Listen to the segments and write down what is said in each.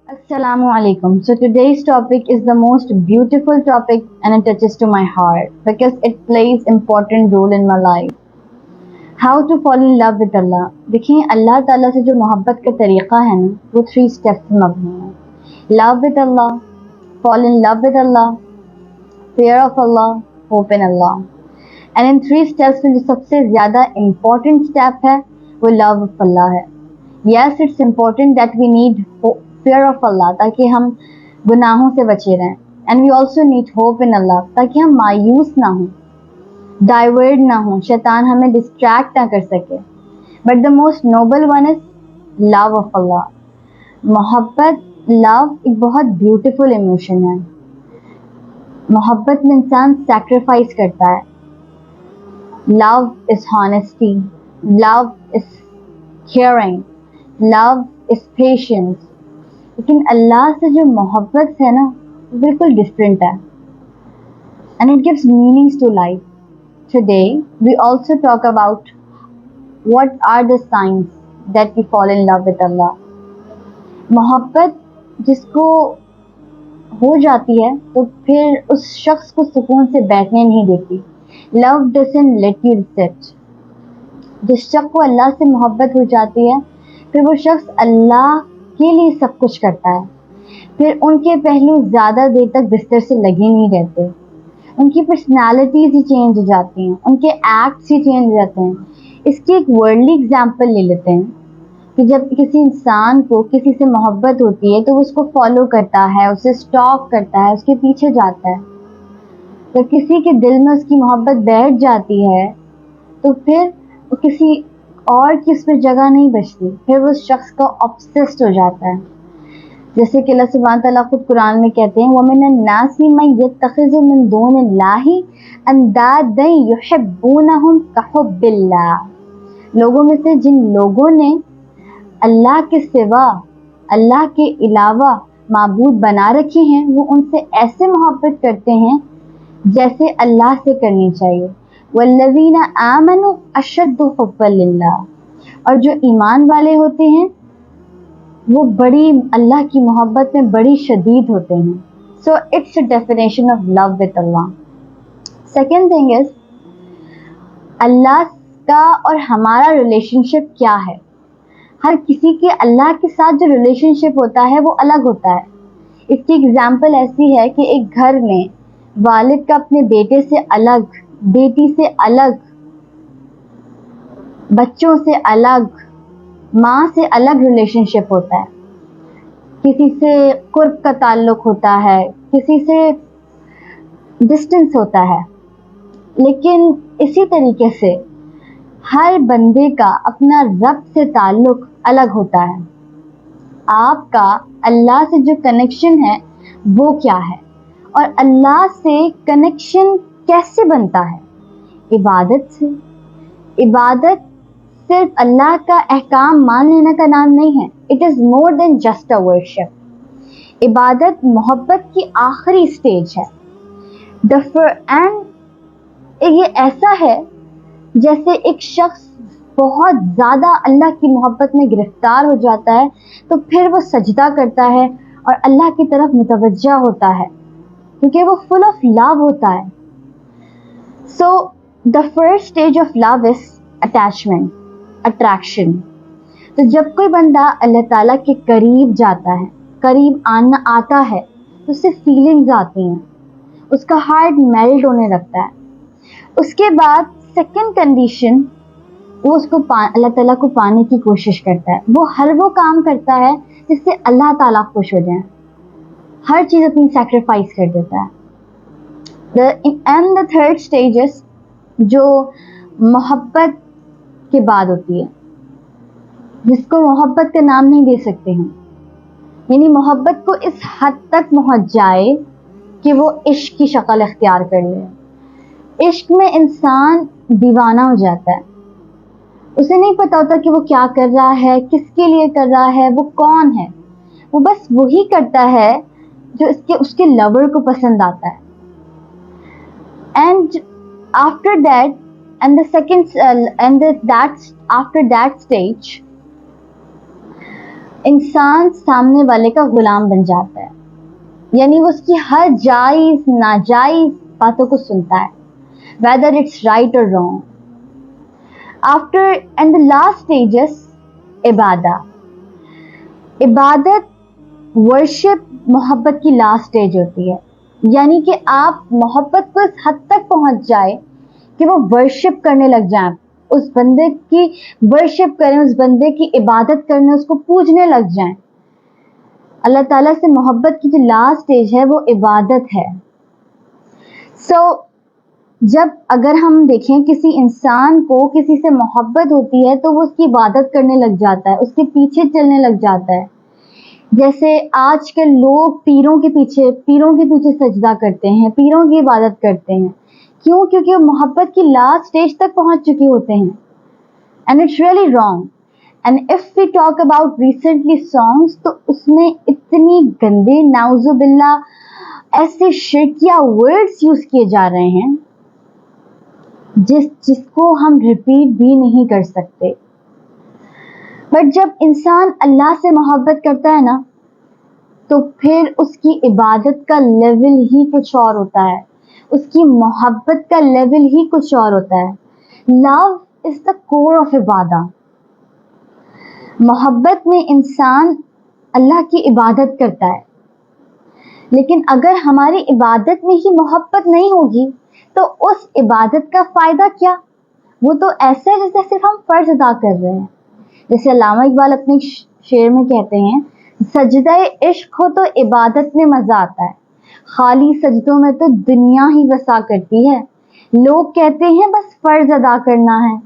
Assalamu alaikum. So today's topic is the most beautiful topic and it touches to my heart because it plays important role in my life. How to fall in love with Allah. देखिए अल्लाह ताला से जो मोहब्बत का तरीका है ना वो 3 steps में मबनी है. Love with Allah, fall in love with Allah, fear of Allah, hope in Allah. And in 3 steps में जो सबसे ज़्यादा important step है वो love of Allah है. Yes, it's important that we need fear of Allah ताकि हम गुनाहों से बचे रहें. And we also need hope in Allah ताकि हम मायूस ना हों, डाइवर्ट ना हों, शैतान हमें डिस्ट्रैक्ट ना कर सके. But the most noble one is love of Allah. मोहब्बत, लव एक बहुत ब्यूटीफुल इमोशन है. मोहब्बत में इंसान सैक्रिफाइस करता है. Love is honesty, love is caring, love is patience. लेकिन अल्लाह से जो मोहब्बत है ना वो बिल्कुल डिफरेंट है and it gives meanings to life. Today we also talk about what are the science that we fall in love with Allah. मोहब्बत जिसको हो जाती है तो फिर उस शख्स को सुकून से बैठने नहीं देती. Love doesn't let you sit. जिस शख्स को अल्लाह से मोहब्बत हो जाती है फिर वो शख्स अल्लाह के लिए सब कुछ करता है. फिर उनके पहलू ज़्यादा देर तक बिस्तर से लगे नहीं रहते. उनकी पर्सनालिटीज ही चेंज हो जाती हैं, उनके एक्ट्स ही चेंज हो जाते हैं. इसकी एक वर्ल्डली एग्जांपल ले लेते हैं कि जब किसी इंसान को किसी से मोहब्बत होती है तो वो उसको फॉलो करता है, उसे स्टॉक करता है, उसके पीछे जाता है. तो किसी के दिल में उसकी मोहब्बत बैठ जाती है तो फिर वो किसी और की उस पर जगह नहीं बचती. फिर वो उस शख्स का ऑब्सेस्ड हो जाता है. जैसे कि अल्लाह सुब्हान तआला खुद कुरान में कहते हैं वमिनन नासी मन यत्तखिज़ु मिन दूनिल्लाहि अंदादन युहिब्बूनहुम कहुब्बिल्लाह. लोगों में से जिन लोगों ने अल्लाह के सिवा, अल्लाह के अलावा माबूद बना रखे हैं वो उनसे ऐसे मोहब्बत करते हैं जैसे अल्लाह से करनी चाहिए. वल्लज़ीना आमनु अशद्दु हुब्बन लिल्लाह. और जो ईमान वाले होते हैं वो बड़ी अल्लाह की मोहब्बत में बड़ी शदीद होते हैं. So it's a definition of love with Allah. Second thing is Allah का और हमारा रिलेशनशिप क्या है. हर किसी के अल्लाह के साथ जो रिलेशनशिप होता है वो अलग होता है. इसकी एग्जाम्पल ऐसी है कि एक घर में वालिद का अपने बेटे से अलग, बेटी से अलग, बच्चों से अलग, माँ से अलग रिलेशनशिप होता है. किसी से कुर्ब का ताल्लुक होता है, किसी से डिस्टेंस होता है. लेकिन इसी तरीके से हर बंदे का अपना रब से ताल्लुक अलग होता है. आपका अल्लाह से जो कनेक्शन है वो क्या है और अल्लाह से कनेक्शन कैसे बनता है. इबादत से. इबादत सिर्फ अल्लाह का अहकाम मान लेने का नाम नहीं है. It is more than just a worship. इबादत मोहब्बत की आखिरी स्टेज है. एंड ये ऐसा है जैसे एक शख्स बहुत ज़्यादा अल्लाह की मोहब्बत में गिरफ्तार हो जाता है तो फिर वो सजदा करता है और अल्लाह की तरफ मुतवज्जा होता है क्योंकि वो फुल ऑफ लव होता है. So the first stage of love is attachment, attraction. तो जब कोई बंदा अल्लाह ताला के करीब जाता है, करीब आता है तो उससे फीलिंग्स आती हैं, उसका हार्ट मेल्ट होने लगता है. उसके बाद सेकंड कंडीशन वो उसको अल्लाह ताला को पाने की कोशिश करता है. वो हर वो काम करता है जिससे अल्लाह ताला खुश हो जाए. हर चीज़ अपनी सैक्रिफाइस कर देता है. एंड द थर्ड स्टेजेस जो मोहब्बत के बाद होती है जिसको मोहब्बत का नाम नहीं दे सकते हम. यानी मोहब्बत को इस हद तक पहुंच जाए कि वो इश्क की शक्ल इख्तियार कर ले. इश्क में इंसान दीवाना हो जाता है. उसे नहीं पता होता कि वो क्या कर रहा है, किसके लिए कर रहा है, वो कौन है. वो बस वही करता है जो उसके लवर को पसंद आता है. And after that and the second and that after that stage इंसान सामने वाले का गुलाम बन जाता है, यानी वो उसकी हर जायज नाजायज बातों को सुनता है, whether it's right or wrong. After and the last stage is इबादत वर्शिप मोहब्बत की लास्ट स्टेज होती है, यानी कि आप मोहब्बत को इस हद तक पहुंच जाए कि वो वर्शिप करने लग जाए, उस बंदे की वर्शिप करें, उस बंदे की इबादत करने, उसको पूजने लग जाएं। अल्लाह ताला से मोहब्बत की जो लास्ट स्टेज है वो इबादत है। जब अगर हम देखें किसी इंसान को किसी से मोहब्बत होती है तो वो उसकी इबादत करने लग जाता है, उसके पीछे चलने लग जाता है। जैसे आजकल लोग पीरों के पीछे सजदा करते हैं, पीरों की इबादत करते हैं। क्यों? क्योंकि वो मोहब्बत की लास्ट स्टेज तक पहुंच चुके होते हैं। And it's really wrong. And if we talk about recently songs, तो उसमें इतनी गंदे नाउजुबिल्लाह ऐसे शिर्किया वर्ड्स यूज किए जा रहे हैं जिसको हम रिपीट भी नहीं कर सकते। बट जब इंसान अल्लाह से मोहब्बत करता है ना, तो फिर उसकी इबादत का लेवल ही कुछ और होता है, उसकी मोहब्बत का लेवल ही कुछ और होता है। Love is the core of इबादा। मोहब्बत में इंसान अल्लाह की इबादत करता है, लेकिन अगर हमारी इबादत में ही मोहब्बत नहीं होगी तो उस इबादत का फायदा क्या? वो तो ऐसा है जैसे सिर्फ हम फर्ज अदा कर रहे हैं। जैसे अल्लामा इकबाल अपने शेर में कहते हैं, सजदा इश्क हो तो इबादत में मजा आता है, खाली सजदों में तो दुनिया ही वसा करती है। लोग कहते हैं बस फर्ज अदा करना है,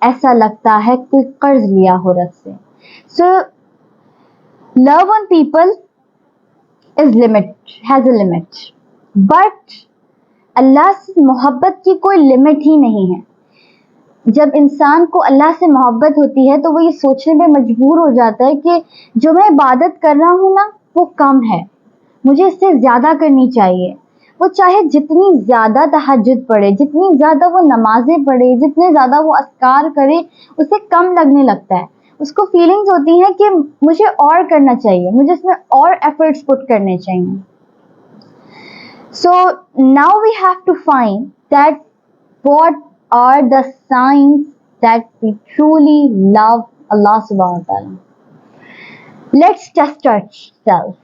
ऐसा लगता है कोई कर्ज लिया हो रब से। So love on people has a limit, but Allah से मोहब्बत की कोई लिमिट ही नहीं है। जब इंसान को अल्लाह से मोहब्बत होती है तो वो ये सोचने पे मजबूर हो जाता है कि जो मैं इबादत कर रहा हूँ ना वो कम है, मुझे इससे ज़्यादा करनी चाहिए। वो चाहे जितनी ज़्यादा तहज्जुद पढ़े, जितनी ज़्यादा वो नमाजें पढ़े, जितने ज़्यादा वो अस्कार करे, उसे कम लगने लगता है। उसको फीलिंग्स होती हैं कि मुझे और करना चाहिए, मुझे इसमें और एफर्ट्स पुट करने चाहिए। So now we have to find that what are the signs that we truly love Allah subhanahu wa ta'ala. Let's test ourselves.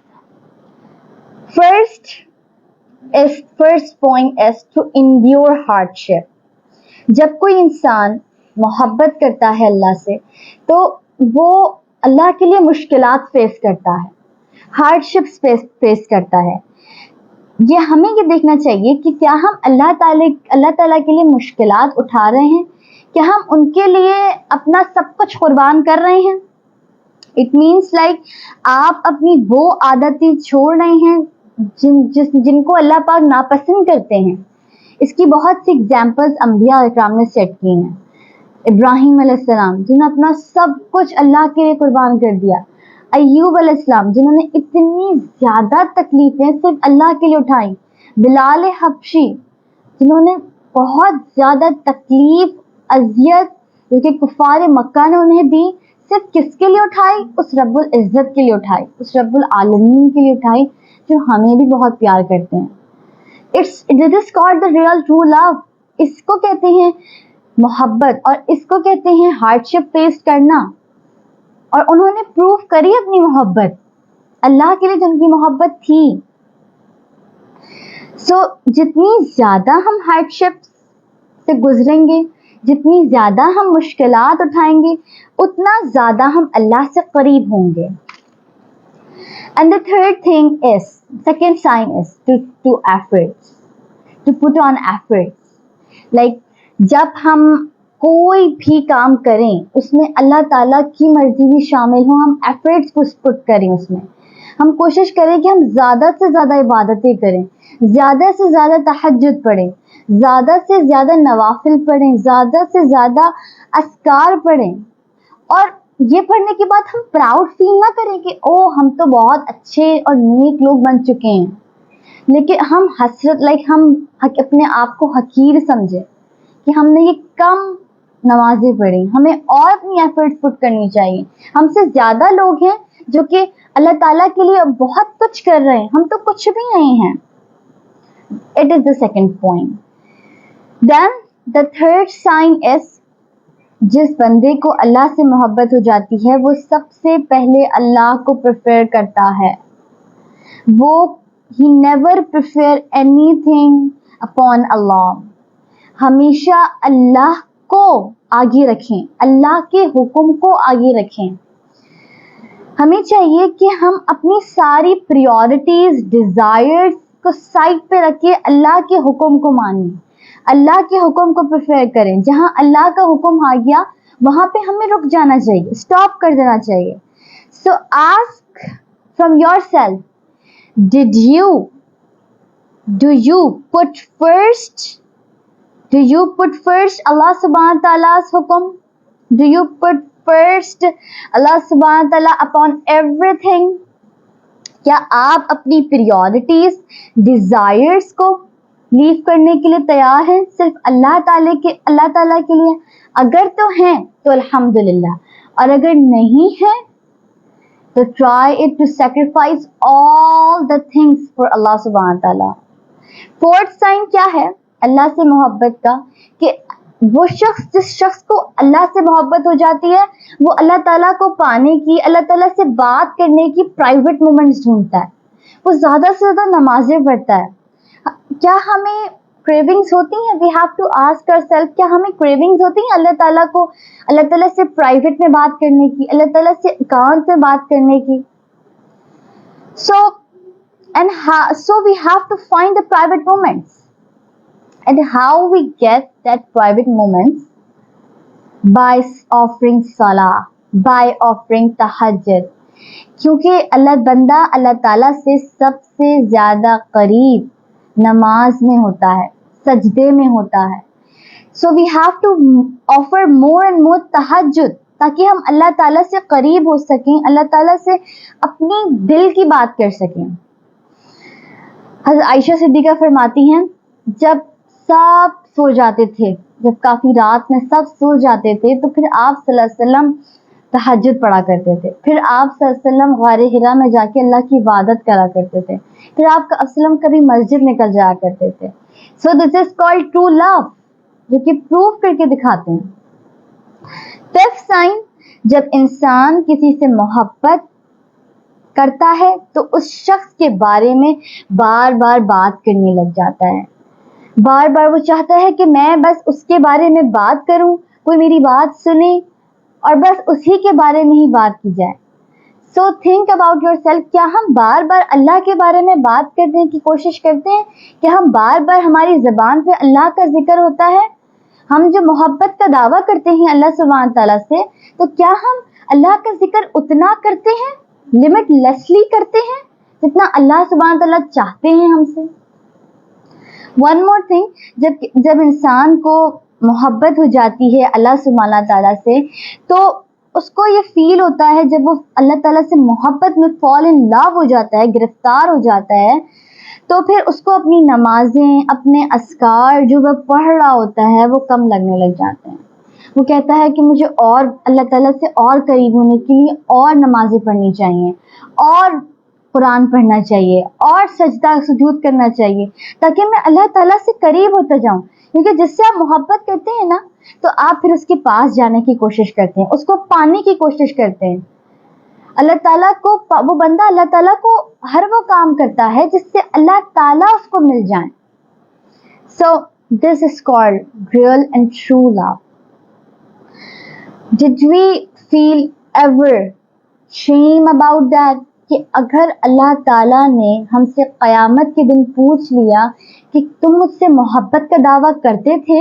First point is to endure hardship. जब कोई इंसान मोहब्बत करता है अल्लाह से तो वो अल्लाह के लिए मुश्किलात फेस करता है, हार्डशिप्स फेस करता है। ये हमें ये देखना चाहिए कि क्या हम अल्लाह ताला के लिए मुश्किलात उठा रहे हैं, क्या हम उनके लिए अपना सब कुछ कुर्बान कर रहे हैं। इट मीन्स लाइक आप अपनी वो आदतें छोड़ रहे हैं जिनको अल्लाह पाक नापसंद करते हैं। इसकी बहुत सी एग्जाम्पल्स अंबिया इकराम ने सेट की हैं। इब्राहिम अलैहिस्सलाम जिन्होंने अपना सब कुछ अल्लाह के लिए कुर्बान कर दिया, अय्यूब अलैहिस्सलाम जिन्होंने इतनी ज़्यादा तकलीफ़ें सिर्फ अल्लाह के लिए उठाई, बिलाल हबशी जिन्होंने बहुत ज़्यादा तकलीफ अजियत जो कुफार मक्का ने उन्हें दी, सिर्फ किसके लिए उठाई? उस रब्बुल इज़्ज़त के लिए उठाई, उस रब्बुल आलमीन के लिए उठाई जो हमें भी बहुत प्यार करते हैं। This is called the real true love. इसको कहते हैं मोहब्बत और इसको कहते हैं हार्डशिप फेस करना। और उन्होंने प्रूव करी अपनी मोहब्बत, अल्लाह के लिए जिनकी मोहब्बत थी। जितनी ज़्यादा हम हार्डशिप से गुजरेंगे, जितनी ज़्यादा हम मुश्किलात उठाएंगे, उतना ज़्यादा हम अल्लाह से करीब होंगे। And the third thing is, second sign is to efforts, to put on efforts. Like जब हम कोई भी काम करें उसमें अल्लाह ताला की मर्जी भी शामिल हो, हम एफर्ट्स पुट करें, उसमें हम कोशिश करें कि हम ज़्यादा से ज़्यादा इबादतें करें, ज़्यादा से ज़्यादा तहज्जुद पढ़ें, ज़्यादा से ज़्यादा नवाफिल पढ़ें, ज़्यादा से ज़्यादा अस्कार पढ़ें। और ये पढ़ने के बाद हम प्राउड फील ना करें कि ओ हम तो बहुत अच्छे और नेक लोग बन चुके हैं, लेकिन हम हसरत हम अपने आप को हकीर समझें कि हमने ये कम नमाजें पढ़ी, हमें और अपनी एफर्ट्स पुट करनी चाहिए। हमसे ज़्यादा लोग हैं جو کہ اللہ تعالیٰ کے لیے بہت کچھ کر رہے ہیں, ہم تو کچھ بھی نہیں ہیں. It is the second point. Then the third sign is, جس بندے کو اللہ سے محبت ہو جاتی ہے وہ سب سے پہلے اللہ کو پریفر کرتا ہے. وہ he never prefer anything upon Allah. ہمیشہ اللہ کو آگے رکھیں, اللہ کے حکم کو آگے رکھیں. ہمیں چاہیے کہ ہم اپنی ساری پریورٹیز, ڈیزائرز کو سائڈ پہ رکھ کے اللہ کے حکم کو مانیں, اللہ کے حکم کو پریفر کریں. جہاں اللہ کا حکم آ گیا وہاں پہ ہمیں رک جانا چاہیے, اسٹاپ کر دینا چاہیے. So ask from yourself, do you put first Allah subhanahu wa ta'ala's hukum? Do you put first Allah subhanahu wa ta'ala upon everything? کیا آپ اپنی پریورٹیز, ڈیزائرز کو لیو کرنے کے لیے تیار ہیں صرف اللہ تعالیٰ کے لیے؟ اگر تو ہیں تو الحمدللہ, اور اگر نہیں ہیں تو try it to sacrifice all the things for Allah subhanahu wa ta'ala. Fourth sign کیا ہے اللہ سے محبت کا؟ کہ وہ شخص, جس شخص کو اللہ سے محبت ہو جاتی ہے, وہ اللہ تعالیٰ کو پانے کی, اللہ تعالیٰ سے بات کرنے کی پرائیویٹ مومنٹس ڈھونڈتا ہے. وہ زیادہ سے زیادہ نمازیں پڑھتا ہے. کیا ہمیں کریونگز ہوتی ہیں؟ We have to ask our self, کیا ہمیں کریونگز ہوتی ہیں اللہ تعالیٰ کو, اللہ تعالیٰ سے پرائیویٹ میں بات کرنے کی, اللہ تعالیٰ سے اکاؤنٹ میں بات کرنے کی؟ So we have to find the private moments. And how we get that private moments? By offering salah, by offering tahajjud. کیونکہ بندہ اللہ تعالیٰ سے سب سے زیادہ قریب نماز میں ہوتا ہے, سجدے میں ہوتا ہے. So we have to offer more and more tahajjud, تاکہ ہم اللہ تعالیٰ سے قریب ہو سکیں, اللہ تعالیٰ سے اپنی دل کی بات کر سکیں. حضرت عائشہ صدیقہ فرماتی ہیں, جب سب سو جاتے تھے, جب کافی رات میں سب سو جاتے تھے, تو پھر آپ صلی اللہ علیہ وسلم تہجد پڑھا کرتے تھے. پھر آپ صلی اللہ علیہ وسلم غار حرا میں جا کے اللہ کی عبادت کرا کرتے تھے. پھر آپ کا وسلم کبھی مسجد نکل جایا کرتے تھے. سو دس از کالڈ ٹرو لو, جو کہ پروف کر کے دکھاتے ہیں. ففتھ سائن, جب انسان کسی سے محبت کرتا ہے تو اس شخص کے بارے میں بار بار بات کرنے لگ جاتا ہے. بار بار وہ چاہتا ہے کہ میں بس اس کے بارے میں بات کروں, کوئی میری بات سنے اور بس اسی کے بارے میں ہی بات کی جائے. So think about your self, کیا ہم بار بار اللہ کے بارے میں بات کرنے کی کوشش کرتے ہیں؟ کیا ہم بار بار ہماری زبان پہ اللہ کا ذکر ہوتا ہے؟ ہم جو محبت کا دعویٰ کرتے ہیں اللہ سبحانہ تعالیٰ سے, تو کیا ہم اللہ کا ذکر اتنا کرتے ہیں, لمٹ لیسلی کرتے ہیں, جتنا اللہ سبحانہ تعالیٰ چاہتے ہیں ہم سے؟ ون مور تھنگ, جب انسان کو محبت ہو جاتی ہے اللہ سبحانہ تعالیٰ سے, تو اس کو یہ فیل ہوتا ہے, جب وہ اللہ تعالیٰ سے محبت میں فال ان لو ہو جاتا ہے, گرفتار ہو جاتا ہے, تو پھر اس کو اپنی نمازیں, اپنے اذکار جو وہ پڑھ رہا ہوتا ہے وہ کم لگنے لگ جاتے ہیں. وہ کہتا ہے کہ مجھے اور اللہ تعالیٰ سے اور قریب ہونے کے لیے اور نمازیں پڑھنی چاہیے, اور قرآن پڑھنا چاہیے, اور سجدہ سجود کرنا چاہیے, تاکہ میں اللہ تعالیٰ سے قریب ہوتا جاؤں. کیونکہ جس سے آپ محبت کرتے ہیں نا, تو آپ پھر اس کے پاس جانے کی کوشش کرتے ہیں, اس کو پانے کی کوشش کرتے ہیں. اللہ تعالیٰ کو, وہ بندہ اللہ تعالیٰ کو ہر وہ کام کرتا ہے جس سے اللہ تعالیٰ اس کو مل جائیں. So this is called real and true love. Did we feel ever shame about that? کہ اگر اللہ تعالیٰ نے ہم سے قیامت کے دن پوچھ لیا کہ تم مجھ سے محبت کا دعویٰ کرتے تھے,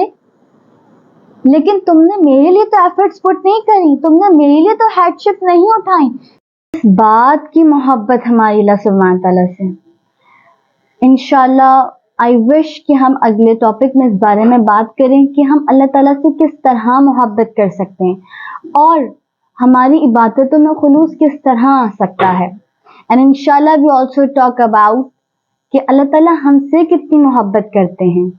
لیکن تم نے میرے لیے تو ایفرٹس پٹ نہیں کری, تم نے میرے لیے تو ہیڈشپ نہیں اٹھائی, اس بات کی محبت ہماری اللہ سبحانہ تعالیٰ سے. انشاءاللہ آئی وش کہ ہم اگلے ٹاپک میں اس بارے میں بات کریں کہ ہم اللہ تعالیٰ سے کس طرح محبت کر سکتے ہیں, اور ہماری عبادتوں میں خلوص کس طرح آ سکتا ہے. And inshallah we also talk about کہ اللہ تعالیٰ ہم سے کتنی محبت کرتے ہیں.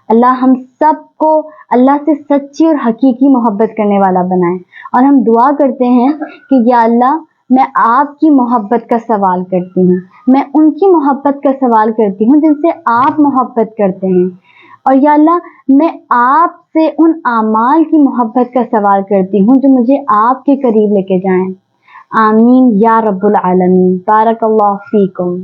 اللہ ہم سب کو اللہ سے سچی اور حقیقی محبت کرنے والا بنائے, اور ہم دعا کرتے ہیں کہ یا اللہ میں آپ کی محبت کا سوال کرتی ہوں، میں ان کی محبت کا سوال کرتی ہوں جن سے آپ محبت کرتے ہیں، اور یا اللہ میں آپ سے ان اعمال کی محبت کا سوال کرتی ہوں جو مجھے آپ کے قریب لے کے جائیں۔ آمین یا رب العالمین۔ بارک اللہ فیکم۔